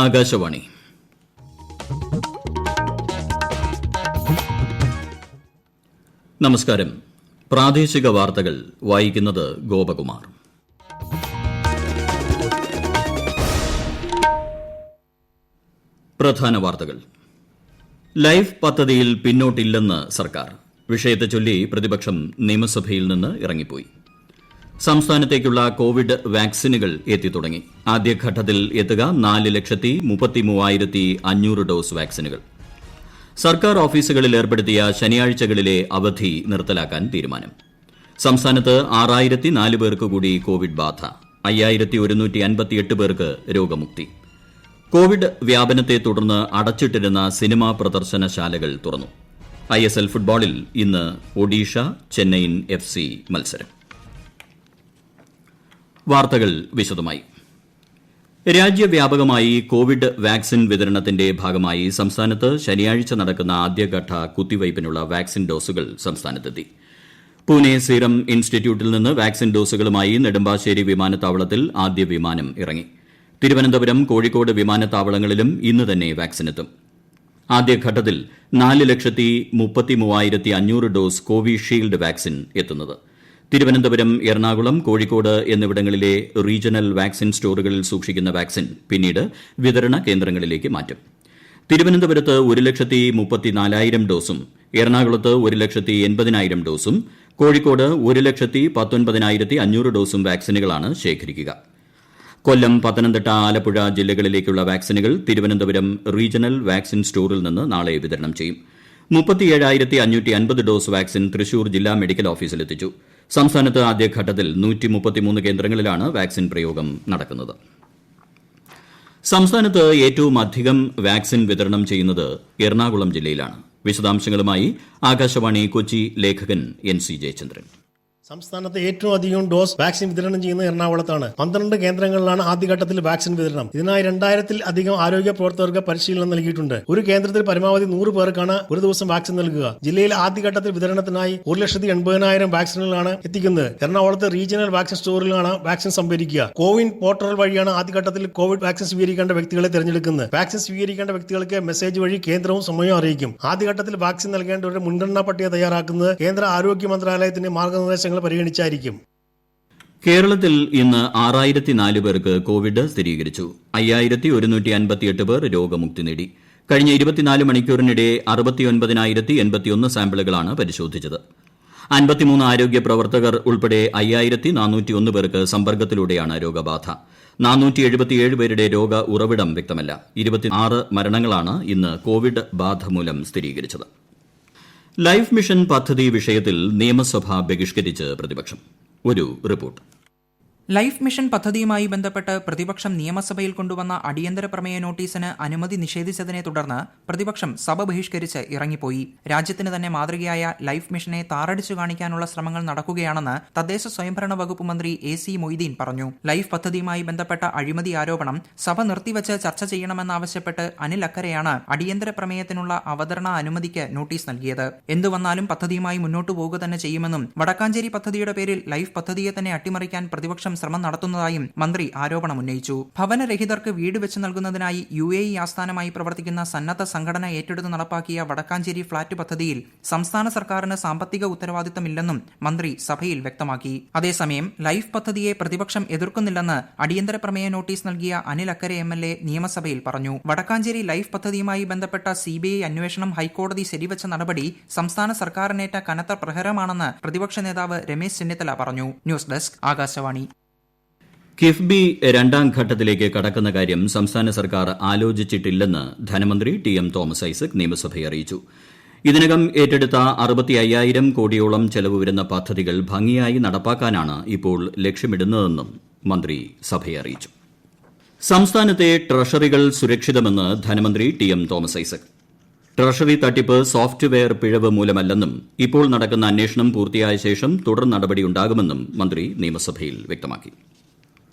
ആകാശവാണി. നമസ്കാരം. പ്രാദേശിക വാർത്തകൾ വായിക്കുന്നത് ഗോപകുമാർ. പ്രധാന വാർത്തകൾ. ലൈഫ് പദ്ധതിയിൽ പിന്നോട്ടില്ലെന്ന് സർക്കാർ. വിഷയത്തെ ചൊല്ലി പ്രതിപക്ഷം നിയമസഭയിൽ നിന്ന് ഇറങ്ങിപ്പോയി. സംസ്ഥാനത്തേക്കുള്ള കോവിഡ് വാക്സിനുകൾ എത്തിത്തുടങ്ങി. ആദ്യഘട്ടത്തിൽ എത്തുക 4,33,500 ഡോസ് വാക്സിനുകൾ. സർക്കാർ ഓഫീസുകളിൽ ഏർപ്പെടുത്തിയ ശനിയാഴ്ചകളിലെ അവധി നിർത്തലാക്കാൻ തീരുമാനം. സംസ്ഥാനത്ത് 6,004 പേർക്ക് കൂടി കോവിഡ് ബാധ. 5,158 പേർക്ക് രോഗമുക്തി. കോവിഡ് വ്യാപനത്തെ തുടർന്ന് അടച്ചിട്ടിരുന്ന സിനിമാ പ്രദർശനശാലകൾ തുറന്നു. ISL ഫുട്ബോളിൽ ഇന്ന് ഒഡീഷ ചെന്നൈയിൻ FC മത്സരം. വാർത്തകൾ വിശദമായി. രാജ്യവ്യാപകമായി കോവിഡ് വാക്സിൻ വിതരണത്തിന്റെ ഭാഗമായി സംസ്ഥാനത്ത് ശനിയാഴ്ച നടക്കുന്ന ആദ്യഘട്ട കുത്തിവയ്പിനുള്ള വാക്സിൻ ഡോസുകൾ സംസ്ഥാനത്തെത്തി. പൂനെ സീറം ഇൻസ്റ്റിറ്റ്യൂട്ടിൽ നിന്ന് വാക്സിൻ ഡോസുകളുമായി നെടുമ്പാശ്ശേരി വിമാനത്താവളത്തിൽ ആദ്യ വിമാനം ഇറങ്ങി. തിരുവനന്തപുരം, കോഴിക്കോട് വിമാനത്താവളങ്ങളിലും ഇന്ന് തന്നെ വാക്സിനെത്തും. ആദ്യഘട്ടത്തിൽ 4,33,500 ഡോസ് കോവിഷീൽഡ് വാക്സിൻ എത്തുന്നത്. തിരുവനന്തപുരം, എറണാകുളം, കോഴിക്കോട് എന്നിവിടങ്ങളിലെ റീജിയണൽ വാക്സിൻ സ്റ്റോറുകളിൽ സൂക്ഷിക്കുന്ന വാക്സിൻ പിന്നീട് വിതരണ കേന്ദ്രങ്ങളിലേക്ക് മാറ്റും. തിരുവനന്തപുരത്ത് 1,34,000 ഡോസും എറണാകുളത്ത് 1,80,000 ഡോസും കോഴിക്കോട് 1,19,500 ഡോസും വാക്സിനുകളാണ് ശേഖരിക്കുക. കൊല്ലം, പത്തനംതിട്ട, ആലപ്പുഴ ജില്ലകളിലേക്കുള്ള വാക്സിനുകൾ തിരുവനന്തപുരം റീജിയണൽ വാക്സിൻ സ്റ്റോറിൽ നിന്ന് നാളെ വിതരണം ചെയ്യും. 37,550 ഡോസ് വാക്സിൻ തൃശൂർ ജില്ലാ മെഡിക്കൽ ഓഫീസിലെത്തിച്ചു. സംസ്ഥാനത്ത് ആദ്യഘട്ടത്തിൽ 133 കേന്ദ്രങ്ങളിലാണ് വാക്സിൻ പ്രയോഗം നടക്കുന്നത്. സംസ്ഥാനത്ത് ഏറ്റവും അധികം വാക്സിൻ വിതരണം ചെയ്യുന്നത് എറണാകുളം ജില്ലയിലാണ്. വിശദാംശങ്ങളുമായി ആകാശവാണി കൊച്ചി ലേഖകൻ NC ജയചന്ദ്രൻ. സംസ്ഥാനത്ത് ഏറ്റവും അധികം ഡോസ് വാക്സിൻ വിതരണം ചെയ്യുന്നത് എറണാകുളത്താണ്. 12 കേന്ദ്രങ്ങളിലാണ് ആദ്യഘട്ടത്തിൽ വാക്സിൻ വിതരണം. ഇതിനായി 2000-ൽ അധികം ആരോഗ്യ പ്രവർത്തകർക്ക് പരിശീലനം നൽകിയിട്ടുണ്ട്. ഒരു കേന്ദ്രത്തിൽ പരമാവധി 100 പേർക്കാണ് ഒരു ദിവസം വാക്സിൻ നൽകുക. ജില്ലയിൽ ആദ്യഘട്ടത്തിൽ വിതരണത്തിനായി 1,80,000 വാക്സിനുകളാണ് എത്തിക്കുന്നത്. എറണാകുളത്ത് റീജിയണൽ വാക്സിൻ സ്റ്റോറിലാണ് വാക്സിൻ സംഭരിക്കുക. കോവിൻ പോർട്ടൽ വഴിയാണ് ആദ്യഘട്ടത്തിൽ കോവിഡ് വാക്സിൻ സ്വീകരിക്കേണ്ട വ്യക്തികളെ തിരഞ്ഞെടുക്കുന്നത്. വാക്സിൻ സ്വീകരിക്കേണ്ട വ്യക്തികൾക്ക് മെസ്സേജ് വഴി കേന്ദ്രവും സമയവും അറിയിക്കും. ആദ്യഘട്ടത്തിൽ വാക്സിൻ നൽകേണ്ടവരുടെ മുൻഗണനാ പട്ടിക തയ്യാറാക്കുന്നത് കേന്ദ്ര ആരോഗ്യ മന്ത്രാലയത്തിന്റെ മാർഗനിർദ്ദേശങ്ങൾ പരിഗണിച്ചായിരിക്കും. കേരളത്തിൽ ഇന്ന് 6,004 പേർക്ക് കോവിഡ് സ്ഥിരീകരിച്ചു. 5,158 പേർ രോഗമുക്തി നേടി. കഴിഞ്ഞ 24 മണിക്കൂറിനിടെ 69,081 സാമ്പിളുകളാണ് പരിശോധിച്ചത്. 53 ആരോഗ്യ പ്രവർത്തകർ ഉൾപ്പെടെ 5,401 പേർക്ക് സമ്പർക്കത്തിലൂടെയാണ് രോഗബാധ. 477 പേരുടെ രോഗ ഉറവിടം വ്യക്തമല്ല. 26 മരണങ്ങളാണ് ഇന്ന് കോവിഡ് ബാധ മൂലം സ്ഥിരീകരിച്ചത്. ലൈഫ് മിഷൻ പദ്ധതി വിഷയത്തിൽ നിയമസഭ ബഹിഷ്കരിച്ച് പ്രതിപക്ഷം. ഒരു റിപ്പോർട്ട്. ലൈഫ് മിഷൻ പദ്ധതിയുമായി ബന്ധപ്പെട്ട് പ്രതിപക്ഷം നിയമസഭയിൽ കൊണ്ടുവന്ന അടിയന്തര പ്രമേയ നോട്ടീസിന് അനുമതി നിഷേധിച്ചതിനെ തുടർന്ന് പ്രതിപക്ഷം സഭ ബഹിഷ്കരിച്ച് ഇറങ്ങിപ്പോയി. രാജ്യത്തിന് തന്നെ മാതൃകയായ ലൈഫ് മിഷനെ താറടിച്ചു കാണിക്കാനുള്ള ശ്രമങ്ങൾ നടക്കുകയാണെന്ന് തദ്ദേശ സ്വയംഭരണ വകുപ്പ് മന്ത്രി AC മൊയ്തീൻ പറഞ്ഞു. ലൈഫ് പദ്ധതിയുമായി ബന്ധപ്പെട്ട അഴിമതി ആരോപണം സഭ നിർത്തിവച്ച് ചർച്ച ചെയ്യണമെന്നാവശ്യപ്പെട്ട് അനിൽ അക്കരെയാണ് അടിയന്തര പ്രമേയത്തിനുള്ള അവതരണ അനുമതിക്ക് നോട്ടീസ് നൽകിയത്. എന്തുവന്നാലും പദ്ധതിയുമായി മുന്നോട്ടു പോകുക തന്നെ ചെയ്യുമെന്നും വടക്കാഞ്ചേരി പദ്ധതിയുടെ പേരിൽ ലൈഫ് പദ്ധതിയെ തന്നെ അട്ടിമറിക്കാൻ പ്രതിപക്ഷം ശ്രമം നടത്തുന്നതായും മന്ത്രി ആരോപണമുന്നയിച്ചു. ഭവനരഹിതർക്ക് വീട് വെച്ച് നൽകുന്നതിനായി UAE ആസ്ഥാനമായി പ്രവർത്തിക്കുന്ന സന്നദ്ധ സംഘടന ഏറ്റെടുത്ത് നടപ്പാക്കിയ വടക്കാഞ്ചേരി ഫ്ളാറ്റ് പദ്ധതിയിൽ സംസ്ഥാന സർക്കാരിന് സാമ്പത്തിക ഉത്തരവാദിത്തമില്ലെന്നും മന്ത്രി സഭയിൽ വ്യക്തമാക്കി. അതേസമയം ലൈഫ് പദ്ധതിയെ പ്രതിപക്ഷം എതിർക്കുന്നില്ലെന്ന് അടിയന്തര പ്രമേയ നോട്ടീസ് നൽകിയ അനിൽ അക്കരെ MLA നിയമസഭയിൽ പറഞ്ഞു. വടക്കാഞ്ചേരി ലൈഫ് പദ്ധതിയുമായി ബന്ധപ്പെട്ട CBI അന്വേഷണം ഹൈക്കോടതി ശരിവച്ച നടപടി സംസ്ഥാന സർക്കാരിനേറ്റ കനത്ത പ്രഹരമാണെന്ന് പ്രതിപക്ഷ നേതാവ് രമേശ് ചെന്നിത്തല പറഞ്ഞു. News desk Akashvani. കിഫ്ബി രണ്ടാം ഘട്ടത്തിലേക്ക് കടക്കുന്ന കാര്യം സംസ്ഥാന സർക്കാർ ആലോചിച്ചിട്ടില്ലെന്ന് ധനമന്ത്രി TM തോമസ് ഐസക് നിയമസഭയെ അറിയിച്ചു. ഇതിനകം ഏറ്റെടുത്ത 65,000 കോടിയോളം ചെലവ് വരുന്ന പദ്ധതികൾ ഭംഗിയായി നടപ്പാക്കാനാണ് ഇപ്പോൾ ലക്ഷ്യമിടുന്നതെന്നും മന്ത്രി സഭയെ അറിയിച്ചു. സംസ്ഥാനത്തെ ട്രഷറികൾ സുരക്ഷിതമെന്ന് ധനമന്ത്രി TM തോമസ് ഐസക്. ട്രഷറി തട്ടിപ്പ് സോഫ്റ്റ്വെയർ പിഴവ് മൂലമല്ലെന്നും ഇപ്പോൾ നടക്കുന്ന അന്വേഷണം പൂർത്തിയായ ശേഷം തുടർ നടപടിയുണ്ടാകുമെന്നും മന്ത്രി നിയമസഭയിൽ വ്യക്തമാക്കി.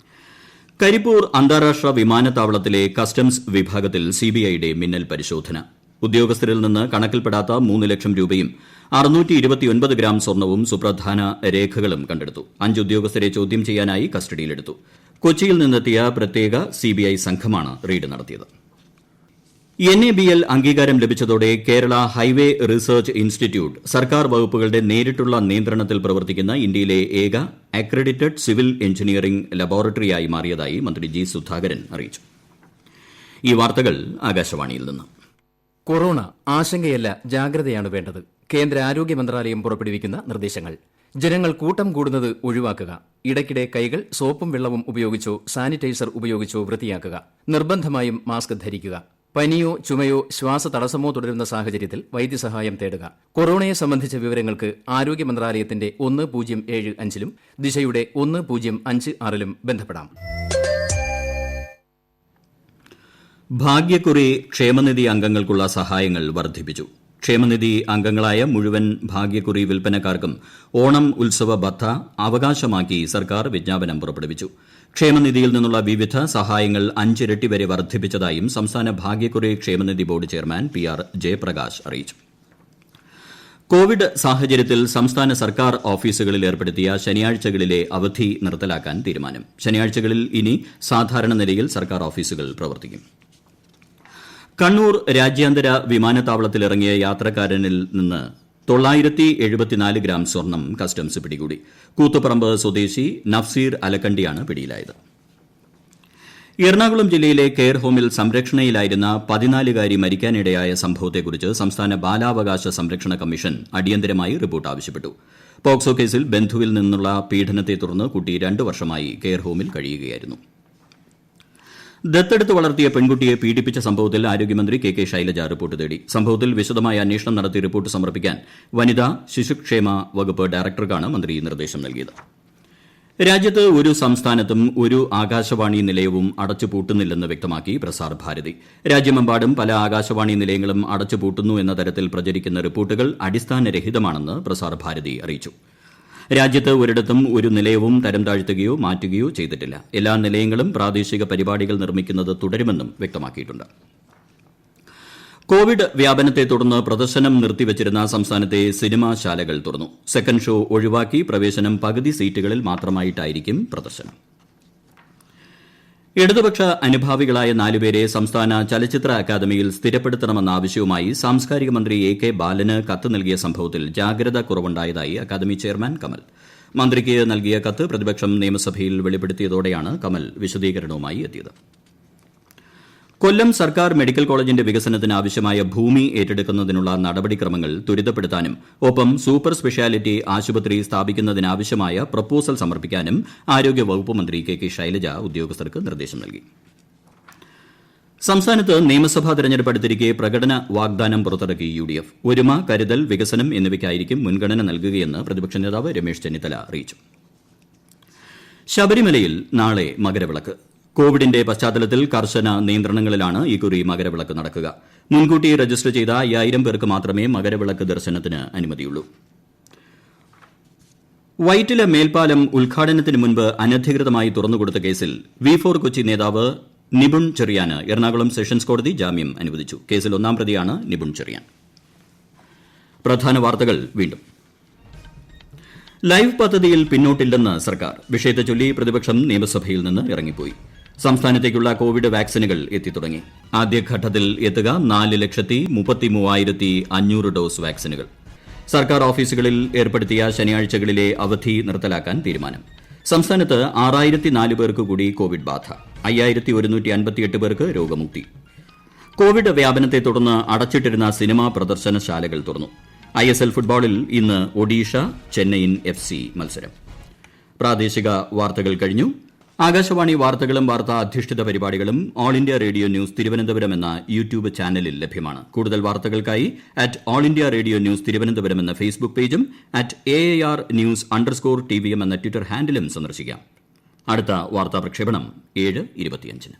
കരിപ്പൂർ അന്താരാഷ്ട്ര വിമാനത്താവളത്തിലെ കസ്റ്റംസ് വിഭാഗത്തിൽ CBIയുടെ മിന്നൽ പരിശോധന. ഉദ്യോഗസ്ഥരിൽ നിന്ന് കണക്കിൽപ്പെടാത്ത 3 ലക്ഷം രൂപയും 629 ഗ്രാം സ്വർണവും സുപ്രധാന രേഖകളും കണ്ടെടുത്തു. 5 ഉദ്യോഗസ്ഥരെ ചോദ്യം ചെയ്യാനായി കസ്റ്റഡിയിലെടുത്തു. കൊച്ചിയിൽ നിന്നെത്തിയ പ്രത്യേക സിബിഐ സംഘമാണ് റെയ്ഡ് നടത്തിയത്. NABL അംഗീകാരം ലഭിച്ചതോടെ കേരള ഹൈവേ റിസർച്ച് ഇൻസ്റ്റിറ്റ്യൂട്ട് സർക്കാർ വകുപ്പുകളുടെ നേരിട്ടുള്ള നിയന്ത്രണത്തിൽ പ്രവർത്തിക്കുന്ന ഇന്ത്യയിലെ ഏക അക്രഡിറ്റഡ് സിവിൽ എഞ്ചിനീയറിംഗ് ലബോറട്ടറിയായി മാറിയതായി മന്ത്രി ജി സുധാകരൻ അറിയിച്ചു. ഈ വാർത്തകൾ ആകാശവാണിയിൽ നിന്ന്. കൊറോണ ആശങ്കയല്ല, ജാഗ്രതയാണ് വേണ്ടത്. കേന്ദ്ര ആരോഗ്യ മന്ത്രാലയം പുറപ്പെടുവിക്കുന്ന നിർദ്ദേശങ്ങൾ. ജനങ്ങൾ കൂട്ടം കൂടുന്നത് ഒഴിവാക്കുക. ഇടയ്ക്കിടെ കൈകൾ സോപ്പും വെള്ളവും ഉപയോഗിച്ചോ സാനിറ്റൈസർ ഉപയോഗിച്ചോ വൃത്തിയാക്കുക. നിർബന്ധമായും മാസ്ക് ധരിക്കുക. പനിയോ ചുമയോ ശ്വാസതടസ്സമോ തുടരുന്ന സാഹചര്യത്തിൽ വൈദ്യസഹായം തേടുക. കൊറോണയെ സംബന്ധിച്ച വിവരങ്ങൾക്ക് ആരോഗ്യ മന്ത്രാലയത്തിന്റെ 1075 ലും ദിശയുടെ 1056 ബന്ധപ്പെടാം. ഭാഗ്യക്കുറി ക്ഷേമനിധി അംഗങ്ങൾക്കുള്ള സഹായങ്ങൾ വർദ്ധിപ്പിച്ചു. ക്ഷേമനിധി അംഗങ്ങളായ മുഴുവൻ ഭാഗ്യക്കുറി വിൽപ്പനക്കാർക്കും ഓണം ഉത്സവ ബത്ത അവകാശമാക്കി സർക്കാർ വിജ്ഞാപനം പുറപ്പെടുവിച്ചു. ക്ഷേമനിധിയിൽ നിന്നുള്ള വിവിധ സഹായങ്ങൾ 5 ഇരട്ടി വരെ വർദ്ധിപ്പിച്ചതായും സംസ്ഥാന ഭാഗ്യക്കുറി ക്ഷേമനിധി ബോർഡ് ചെയർമാൻ PR ജയപ്രകാശ് അറിയിച്ചു. കോവിഡ് സാഹചര്യത്തിൽ സംസ്ഥാന സർക്കാർ ഓഫീസുകളിൽ ഏർപ്പെടുത്തിയ ശനിയാഴ്ചകളിലെ അവധി നിർത്തലാക്കാൻ തീരുമാനം. ശനിയാഴ്ചകളിൽ ഇനി സാധാരണ നിലയിൽ സർക്കാർ ഓഫീസുകൾ പ്രവർത്തിക്കും. കണ്ണൂർ രാജ്യാന്തര വിമാനത്താവളത്തിലിറങ്ങിയ യാത്രക്കാരനിൽ നിന്ന് 974 ഗ്രാം സ്വർണം കസ്റ്റംസ് പിടികൂടി. കൂത്തുപറമ്പ് സ്വദേശി നഫ്സീർ അലക്കണ്ടിയാണ് പിടിയിലായത്. എറണാകുളം ജില്ലയിലെ കെയർ ഹോമിൽ സംരക്ഷണയിലായിരുന്ന 14-കാരി മരിക്കാനിടയായ സംഭവത്തെക്കുറിച്ച് സംസ്ഥാന ബാലാവകാശ സംരക്ഷണ കമ്മീഷൻ അടിയന്തരമായി റിപ്പോർട്ട് ആവശ്യപ്പെട്ടു. പോക്സോ കേസിൽ ബന്ധുവിൽ നിന്നുള്ള പീഡനത്തെ തുടർന്ന് കുട്ടി 2 വർഷമായി കെയർ ഹോമിൽ കഴിയുകയായിരുന്നു. ദത്തെടുത്ത് വളർത്തിയ പെൺകുട്ടിയെ പീഡിപ്പിച്ച സംഭവത്തിൽ ആരോഗ്യമന്ത്രി കെ ശൈലജ റിപ്പോർട്ട് തേടി. സംഭവത്തിൽ വിശദമായ അന്വേഷണം നടത്തി റിപ്പോർട്ട് സമർപ്പിക്കാൻ വനിതാ ശിശുക്ഷേമ വകുപ്പ് ഡയറക്ടർക്കാണ് മന്ത്രി നിർദ്ദേശം നൽകിയത്. രാജ്യത്ത് ഒരു സംസ്ഥാനത്തും ഒരു ആകാശവാണി നിലയവും അടച്ചുപൂട്ടുന്നില്ലെന്ന് വ്യക്തമാക്കി പ്രസാർ ഭാരതി. രാജ്യമെമ്പാടും പല ആകാശവാണി നിലയങ്ങളും അടച്ചുപൂട്ടുന്നു എന്ന തരത്തിൽ പ്രചരിക്കുന്ന റിപ്പോർട്ടുകൾ അടിസ്ഥാനരഹിതമാണെന്ന് പ്രസാർ ഭാരതി അറിയിച്ചു. രാജ്യത്ത് ഒരിടത്തും ഒരു നിലയവും തരം താഴ്ത്തുകയോ മാറ്റുകയോ ചെയ്തിട്ടില്ല. എല്ലാ നിലയങ്ങളും പ്രാദേശിക പരിപാടികൾ നിർമ്മിക്കുന്നത് തുടരുമെന്നും വ്യക്തമാക്കിയിട്ടുണ്ട്. കോവിഡ് വ്യാപനത്തെ തുടർന്ന് പ്രദർശനം നിർത്തിവച്ചിരുന്ന സംസ്ഥാനത്തെ സിനിമാശാലകൾ തുറന്നു. സെക്കൻഡ് ഷോ ഒഴിവാക്കി പ്രവേശനം പകുതി സീറ്റുകളിൽ മാത്രമായിട്ടായിരിക്കും പ്രദർശനം. ഇടതുപക്ഷ അനുഭാവികളായ 4 പേരെ സംസ്ഥാന ചലച്ചിത്ര അക്കാദമിയിൽ സ്ഥിരപ്പെടുത്തണമെന്ന ആവശ്യവുമായി സാംസ്കാരിക മന്ത്രി AK ബാലന് കത്ത് നൽകിയ സംഭവത്തിൽ ജാഗ്രത കുറവുണ്ടായതായി അക്കാദമി ചെയർമാൻ കമൽ. മന്ത്രിക്ക് നൽകിയ കത്ത് പ്രതിപക്ഷം നിയമസഭയിൽ വെളിപ്പെടുത്തിയതോടെയാണ് കമൽ വിശദീകരണവുമായി എത്തിയത്. കൊല്ലം സർക്കാർ മെഡിക്കൽ കോളേജിന്റെ വികസനത്തിന് ആവശ്യമായ ഭൂമി ഏറ്റെടുക്കുന്നതിനുള്ള നടപടിക്രമങ്ങൾ ത്വരിതപ്പെടുത്താനും ഒപ്പം സൂപ്പർ സ്പെഷ്യാലിറ്റി ആശുപത്രി സ്ഥാപിക്കുന്നതിനാവശ്യമായ പ്രപ്പോസൽ സമർപ്പിക്കാനും ആരോഗ്യവകുപ്പ് മന്ത്രി കെ ശൈലജ ഉദ്യോഗസ്ഥർക്ക് നിർദ്ദേശം നൽകി. സംസ്ഥാനത്ത് നിയമസഭാ തെരഞ്ഞെടുപ്പ് അടുത്തിരിക്കെ പ്രകടന വാഗ്ദാനം പുറത്തിറക്കി UDF. ഒരുമ, കരുതൽ, വികസനം എന്നിവയ്ക്കായിരിക്കും മുൻഗണന നൽകുകയെന്ന് പ്രതിപക്ഷ നേതാവ് രമേശ് ചെന്നിത്തല അറിയിച്ചു. ശബരിമലയിൽ നാളെ മകരവിളക്ക്. കോവിഡിന്റെ പശ്ചാത്തലത്തിൽ കർശന നിയന്ത്രണങ്ങളിലാണ് ഇക്കുറി മകരവിളക്ക് നടക്കുക. മുൻകൂട്ടി രജിസ്റ്റർ ചെയ്ത 5000 പേർക്ക് മാത്രമേ മകരവിളക്ക് ദർശനത്തിന് അനുമതിയുള്ളൂ. വൈറ്റില മേൽപ്പാലം ഉദ്ഘാടനത്തിന് മുൻപ് അനധികൃതമായി തുറന്നുകൊടുത്ത കേസിൽ V4 കൊച്ചി നേതാവ് നിപുൺ ചെറിയാന് എറണാകുളം സെഷൻസ് കോടതി ജാമ്യം അനുവദിച്ചു. കേസിൽ 1-ാം പ്രതിയാണ് നിപുൺ ചെറിയാൻ. പ്രധാന വാർത്തകൾ വീണ്ടും. ലൈഫ് പദ്ധതിയിൽ പിന്നോട്ടില്ലെന്ന് സർക്കാർ. വിഷയത്തെ ചൊല്ലി പ്രതിപക്ഷം നിയമസഭയിൽ നിന്ന് ഇറങ്ങിപ്പോയി. സംസ്ഥാനത്തേക്കുള്ള കോവിഡ് വാക്സിനുകൾ എത്തിത്തുടങ്ങി. ആദ്യഘട്ടത്തിൽ എത്തുക 4,33,500 ഡോസ് വാക്സിനുകൾ. സർക്കാർ ഓഫീസുകളിൽ ഏർപ്പെടുത്തിയ ശനിയാഴ്ചകളിലെ അവധി നിർത്തലാക്കാൻ തീരുമാനം. സംസ്ഥാനത്ത് 6,004 പേർക്ക് കൂടി കോവിഡ് ബാധ. 5,158 പേർക്ക് രോഗമുക്തി. കോവിഡ് വ്യാപനത്തെ തുടർന്ന് അടച്ചിട്ടിരുന്ന സിനിമാ പ്രദർശനശാലകൾ തുറന്നു. ISL ഫുട്ബോളിൽ ഇന്ന് ഒഡീഷ ചെന്നൈയിൻ FC മത്സരം. പ്രാദേശിക വാർത്തകൾ കഴിഞ്ഞു. ആകാശവാണി വാർത്തകളും വാർത്താ അധിഷ്ഠിത പരിപാടികളും all India radio news Thiruvananthapuram എന്ന യൂട്യൂബ് ചാനലിൽ ലഭ്യമാണ്. കൂടുതൽ വാർത്തകൾക്കായി @all India radio news Thiruvananthapuram എന്ന ഫേസ്ബുക്ക് പേജും @AAR_News_TVM എന്ന ട്വിറ്റർ ഹാൻഡിലും സന്ദർശിക്കാം. അടുത്ത വാർത്താ പ്രക്ഷേപണം 7:25.